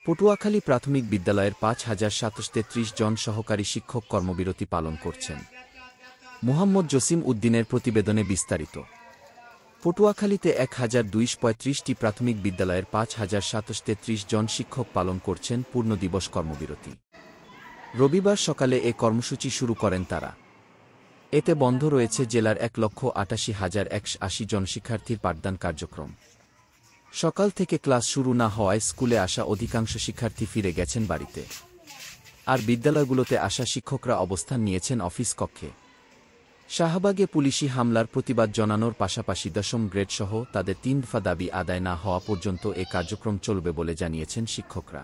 পটুয়াখালী প্রাথমিক বিদ্যালয়ের ৫,৭৩৩ জন সহকারী শিক্ষক কর্মবিরতি পালন করছেন। মোহাম্মদ জসিম উদ্দিনের প্রতিবেদনে বিস্তারিত। পটুয়াখালীতে ১,২৩৫টি প্রাথমিক বিদ্যালয়ের ৫,৭৩৩ জন শিক্ষক পালন করছেন পূর্ণদিবস কর্মবিরতি। রবিবার সকালে এ কর্মসূচি শুরু করেন তারা। এতে বন্ধ রয়েছে জেলার ১,৮৮,১৮০ জন শিক্ষার্থীর পাঠদান কার্যক্রম। সকাল থেকে ক্লাস শুরু না হওয়ায় স্কুলে আসা অধিকাংশ শিক্ষার্থী ফিরে গেছেন বাড়িতে। আর বিদ্যালয়গুলোতে আসা শিক্ষকরা অবস্থান নিয়েছেন অফিস কক্ষে। শাহবাগে পুলিশি হামলার প্রতিবাদ জানানোর পাশাপাশি দশম গ্রেডসহ তাদের ৩ দফা দাবি আদায় না হওয়া পর্যন্ত এ কার্যক্রম চলবে বলে জানিয়েছেন শিক্ষকরা।